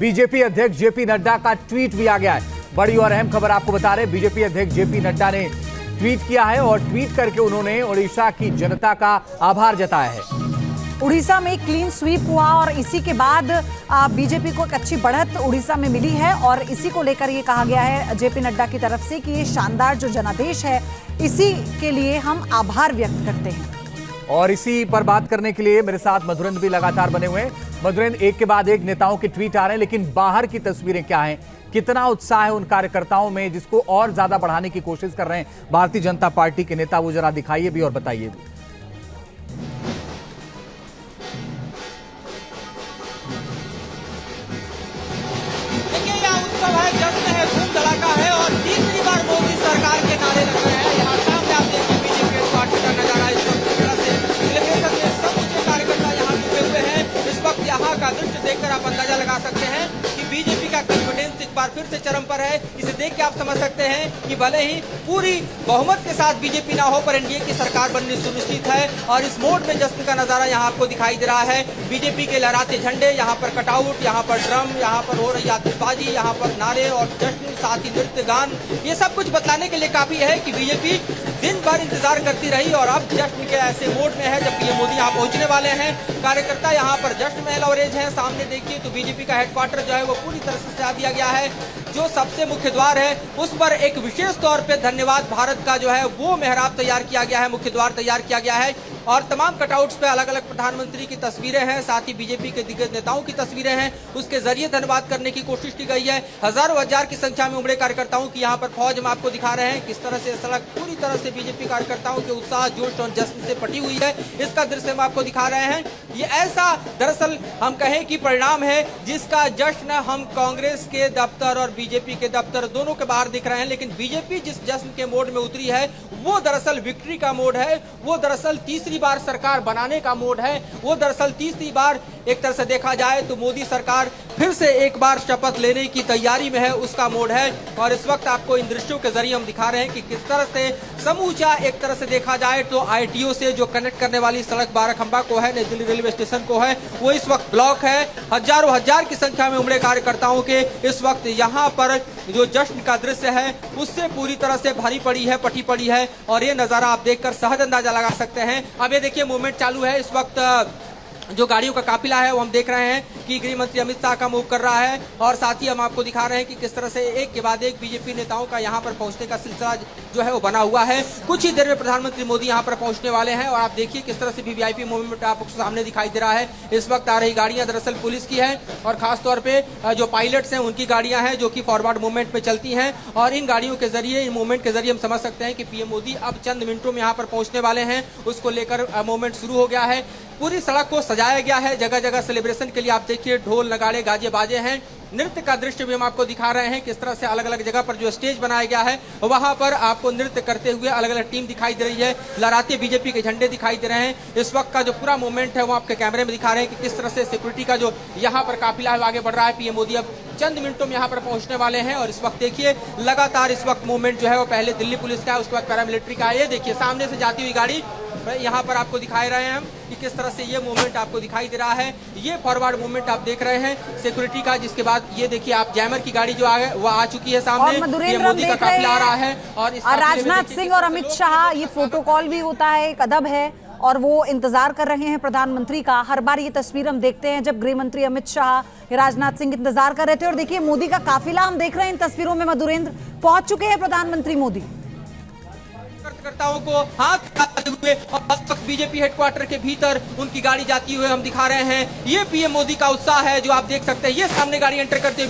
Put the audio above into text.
BJP अध्यक्ष JP Nadda का tweet भी आ गया है। बड़ी और अहम खबर आपको बता रहे हैं, बीजेपी अध्यक्ष जेपी नड्डा ने ट्वीट किया है और ट्वीट करके उन्होंने ओडिशा की जनता का आभार जताया है। उड़ीसा में क्लीन स्वीप हुआ और इसी के बाद बीजेपी को एक अच्छी बढ़त उड़ीसा में मिली है और इसी को लेकर ये कहा गया है जेपी नड्डा की तरफ से कि ये शानदार जो जनादेश है इसी के लिए हम आभार व्यक्त करते हैं। और इसी पर बात करने के लिए मेरे साथ मधुरेंद्र भी लगातार बने हुए हैं। मधुरेंद्र, एक के बाद एक नेताओं के ट्वीट आ रहे हैं, लेकिन बाहर की तस्वीरें क्या हैं? कितना उत्साह है उन कार्यकर्ताओं में जिसको और ज्यादा बढ़ाने की कोशिश कर रहे हैं भारतीय जनता पार्टी के नेता? वो जरा दिखाइए भी और बताइए भी। देखिए, यह उत्सव है, जश्न है, धूम धड़ाका है और तीसरी बार मोदी सरकार के नारे लग रहे हैं। यहाँ सामने आप देखिए बीजेपी हेडक्वार्टर का नजारा इस वक्त सेलिब्रेशन में सब ऊंचे कार्यकर्ता यहाँ जुटे हुए हैं। इस वक्त यहाँ का दृश्य देखकर आप अंदाजा लगा सकते हैं कि बीजेपी का कॉन्फिडेंस एक बार फिर से चरम पर है। इसे देख के आप समझ सकते हैं कि भले ही पूरी बहुमत के साथ बीजेपी ना हो पर एनडीए की सरकार बननी सुनिश्चित है और इस मोड में जश्न का नजारा यहाँ आपको दिखाई दे रहा है। बीजेपी के लहराते झंडे, यहाँ पर कटआउट, यहाँ पर ड्रम, यहाँ पर हो रही आतिशबाजी, यहाँ पर नारे और जश्न, साथ ही नृत्य गान, ये सब कुछ बतलाने के लिए काफी है कि बीजेपी दिन भर इंतजार करती रही और अब जश्न के ऐसे मोड में है जब पीएम मोदी यहाँ पहुंचने वाले हैं। कार्यकर्ता यहाँ पर जश्न में लवरेज हैं। सामने देखिए तो बीजेपी का हेडक्वार्टर जो है वो पूरी तरह से सजा दिया गया है। जो सबसे मुख्य द्वार है उस पर एक विशेष तौर पे धन्यवाद भारत का जो है वो मेहराब तैयार किया गया है, मुख्य द्वार तैयार किया गया है और तमाम कटआउट्स पे अलग अलग प्रधानमंत्री की तस्वीरें हैं, साथ ही बीजेपी के दिग्गज नेताओं की तस्वीरें हैं। उसके जरिए धन्यवाद करने की कोशिश की गई है। हजारों हजार की संख्या में उमड़े कार्यकर्ताओं की यहाँ पर फौज हम आपको दिखा रहे हैं किस तरह से सड़क पूरी तरह से बीजेपी कार्यकर्ताओं के उत्साह, जोश और जश्न से पटी हुई है। इसका दृश्य हम आपको दिखा रहे हैं। ये ऐसा दरअसल हम कहें कि परिणाम है जिसका जश्न हम कांग्रेस के दफ्तर और बीजेपी के दफ्तर दोनों के बाहर दिख रहे हैं, लेकिन बीजेपी जिस जश्न के मोड में उतरी है वो दरअसल विक्ट्री का मोड है, वो दरअसल तीसरी बार सरकार बनाने का मोड है, वो दरअसल तीसरी बार एक तरह से देखा जाए तो मोदी सरकार फिर से एक बार शपथ लेने की तैयारी में है, उसका मोड है। और इस वक्त आपको इन दृश्यों के जरिए हम दिखा रहे हैं कि किस तरह से समूचा एक तरह से देखा जाए तो आईटीओ से जो कनेक्ट करने वाली सड़क बाराखंबा को है, नई दिल्ली रेलवे स्टेशन को है, वो इस वक्त ब्लॉक है। हजारों हजार की संख्या में उमड़े कार्यकर्ताओं के इस वक्त यहाँ पर जो जश्न का दृश्य है उससे पूरी तरह से भरी पड़ी है, पटी पड़ी है और ये नजारा आप देखकर सहज अंदाजा लगा सकते हैं। अब ये देखिए मूवमेंट चालू है। इस वक्त जो गाड़ियों का काफिला है वो हम देख रहे हैं कि गृह मंत्री अमित शाह का मूव कर रहा है और साथ ही हम आपको दिखा रहे हैं कि किस तरह से एक के बाद एक बीजेपी नेताओं का यहाँ पर पहुंचने का सिलसिला जो है वो बना हुआ है। कुछ ही देर में प्रधानमंत्री मोदी यहाँ पर पहुंचने वाले हैं और आप देखिए किस तरह से वीवीआईपी मूवमेंट आपको सामने दिखाई दे रहा है। इस वक्त आ रही गाड़ियां दरअसल पुलिस की है और खासतौर पर जो पायलट्स हैं उनकी गाड़ियां हैं जो कि फॉरवर्ड मूवमेंट में चलती हैं और इन गाड़ियों के जरिए, इन मूवमेंट के जरिए हम समझ सकते हैं कि पीएम मोदी अब चंद मिनटों में यहाँ पर पहुंचने वाले हैं। उसको लेकर मूवमेंट शुरू हो गया है। पूरी सड़क को सजाया गया है, जगह जगह सेलिब्रेशन के लिए आप देखिए ढोल नगाड़े गाजे बाजे हैं। नृत्य का दृश्य भी हम आपको दिखा रहे हैं किस तरह से अलग अलग जगह पर जो स्टेज बनाया गया है वहां पर आपको नृत्य करते हुए अलग अलग टीम दिखाई दे रही है। लहराते बीजेपी के झंडे दिखाई दे रहे हैं। इस वक्त का जो पूरा मूवमेंट है वो आपके कैमरे में दिखा रहे हैं कि किस तरह से सिक्योरिटी का जो यहाँ पर काफिला है आगे बढ़ रहा है। पीएम मोदी अब चंद मिनटों में यहाँ पर पहुंचने वाले हैं और इस वक्त देखिए लगातार इस वक्त मूवमेंट जो है वो पहले दिल्ली पुलिस का है, उसके बाद पैरामिलिट्री का है। ये देखिए सामने से जाती हुई गाड़ी यहाँ पर आपको दिखाई रहे हैं हम कि किस तरह से ये मूवमेंट आपको दिखाई दे रहा है। ये फॉरवर्ड मूवमेंट आप देख रहे हैं सिक्योरिटी का, जिसके बाद ये देखिए आप जैमर की गाड़ी जो वो आ चुकी है सामने, पीएम मोदी का काफिला आ रहा है और राजनाथ सिंह और अमित शाह, ये प्रोटोकॉल भी होता है, एक अदब है और वो इंतजार कर रहे हैं प्रधानमंत्री का। हर बार ये तस्वीर हम देखते हैं जब गृह मंत्री अमित शाह, राजनाथ सिंह इंतजार कर रहे थे और देखिए मोदी का काफिला हम देख रहे हैं इन तस्वीरों में। मधुरेंद्र, पहुंच चुके हैं प्रधानमंत्री मोदी। कार्यकर्ताओं को हाथ उठाते हुए और बीजेपी हेडक्वार्टर के भीतर उनकी गाड़ी जाती हुए हम दिखा रहे हैं। ये पीएम मोदी का उत्साह है जो आप देख सकते हैं। ये सामने गाड़ी एंटर करते